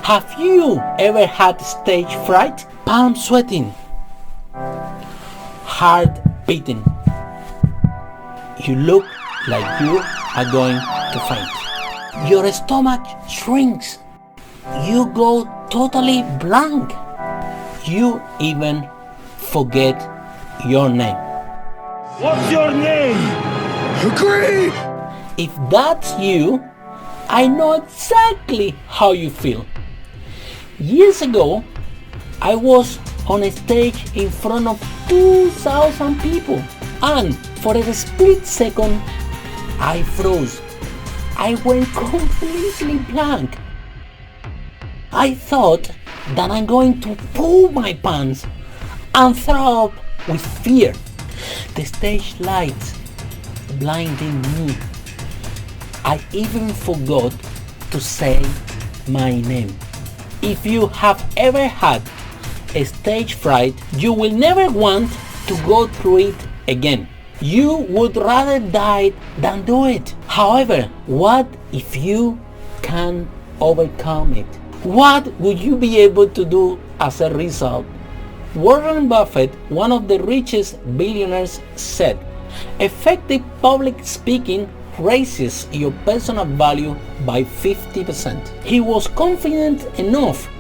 Have you ever had stage fright? Palm sweating, heart beating. You look like you are going to faint. Your stomach shrinks. You go totally blank. You even forget your name. What's your name? Agree! If that's you, I know exactly how you feel. Years ago, I was on a stage in front of 2,000 people, and for a split second, I froze. I went completely blank. I thought that I'm going to pull my pants and throw up with fear. The stage lights blinding me. I even forgot to say my name. If you have ever had a stage fright, you will never want to go through it again. You would rather die than do it. However, what if you can overcome it? What would you be able to do as a result? Warren Buffett, one of the richest billionaires, said, "Effective public speaking raises your personal value by 50%. He was confident enough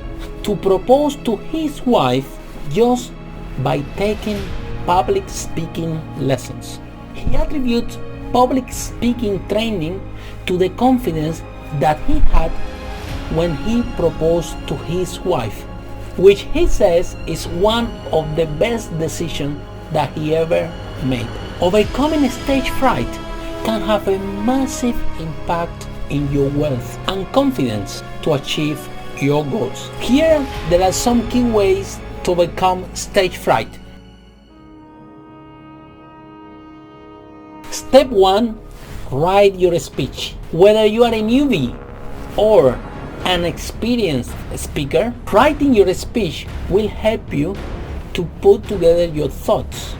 to propose to his wife just by taking public speaking lessons. He attributes public speaking training to the confidence that he had when he proposed to his wife, which he says is one of the best decisions that he ever made." Overcoming stage fright can have a massive impact in your wealth and confidence to achieve your goals. Here there are some key ways to overcome stage fright. Step 1. Write your speech. Whether you are a newbie or an experienced speaker, writing your speech will help you to put together your thoughts.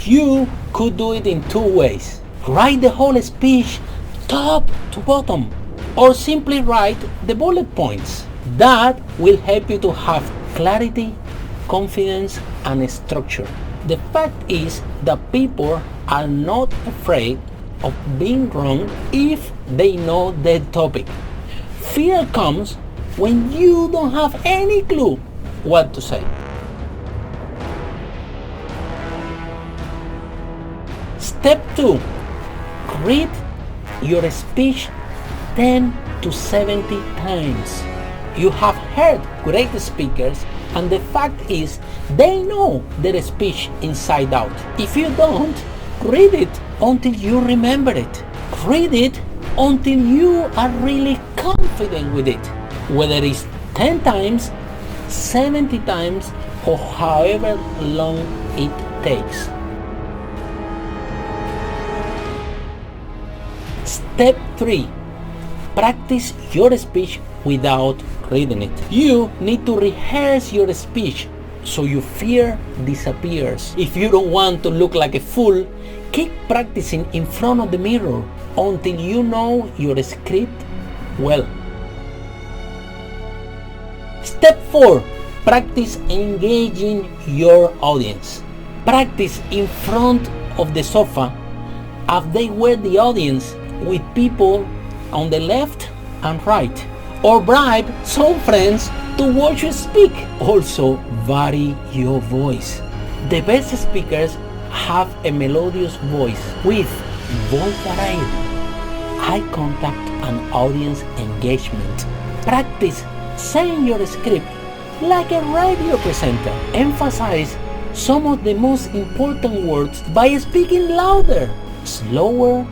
You could do it in two ways. Write the whole speech top to bottom, or simply write the bullet points. That will help you to have clarity, confidence, and structure. The fact is that people are not afraid of being wrong if they know their topic. Fear comes when you don't have any clue what to say. Step 2. Read your speech 10 to 70 times. You have heard great speakers, and the fact is they know their speech inside out. If you don't, read it until you remember it. Read it until you are really confident with it, whether it's 10 times, 70 times, or however long it takes. Step 3. Practice your speech without reading it. You need to rehearse your speech so your fear disappears. If you don't want to look like a fool, keep practicing in front of the mirror until you know your script well. Step 4. Practice engaging your audience. Practice in front of the sofa as they were the audience, with people on the left and right. Or bribe some friends to watch you speak. Also, vary your voice. The best speakers have a melodious voice with voice variety, eye contact, and audience engagement. Practice saying your script like a radio presenter. Emphasize some of the most important words by speaking louder, slower,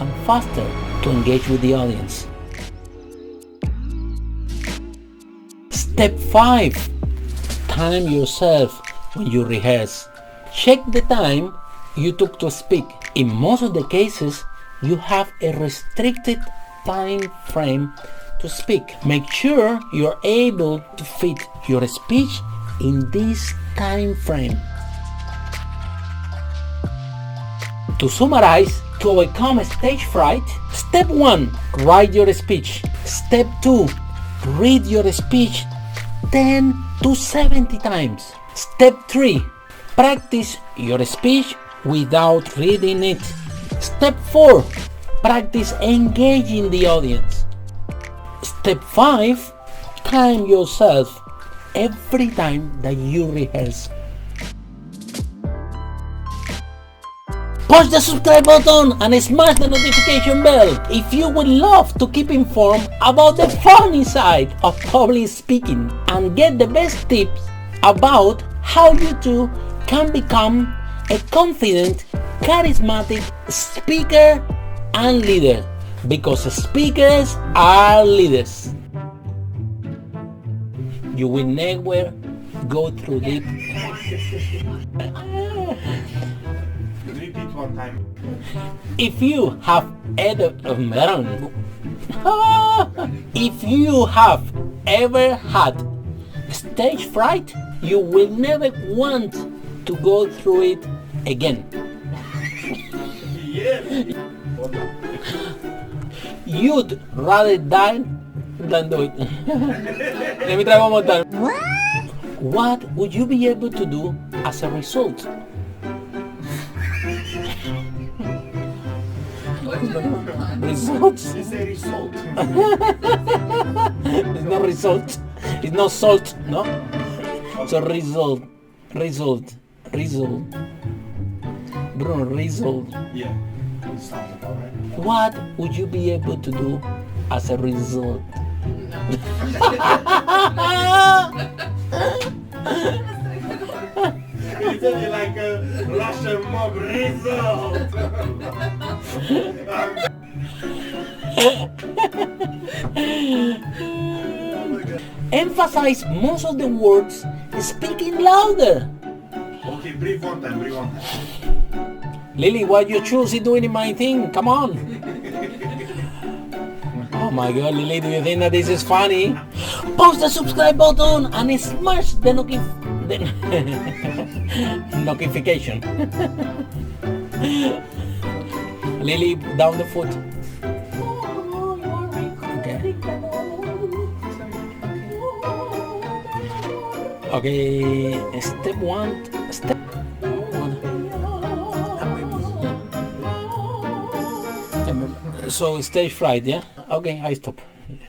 and faster to engage with the audience. Step 5. Time yourself when you rehearse. Check the time you took to speak. In most of the cases, you have a restricted time frame to speak. Make sure you're able to fit your speech in this time frame. To summarize, to overcome stage fright: Step 1. Write your speech. Step 2. read your speech 10 to 70 times. Step 3. Practice your speech without reading it. Step 4. Practice engaging the audience. Step 5. Time yourself every time that you rehearse. Push the subscribe button and smash the notification bell if you would love to keep informed about the funny side of public speaking and get the best tips about how you too can become a confident, charismatic speaker and leader, because speakers are leaders. You will never go through this. Repeat one time. If you have ever had stage fright, you will never want to go through it again. Yes. You'd rather die than do it. Let me try one more time. What would you be able to do as a result? Results? It's a result. It's not result. It's not salt, no? So result. Bruno, result. Yeah. It sounds about right. What would you be able to do as a result? It's only like a Russian mob result. Emphasize most of the words, speaking louder. Okay, breathe one time. Lily, what you choosing doing in my thing? Come on. Oh my god, Lily, do you think that this is funny? Push the subscribe button and smash the notification. Lily, down the foot. Okay, step 1. So stage fright, yeah? Okay, I stop.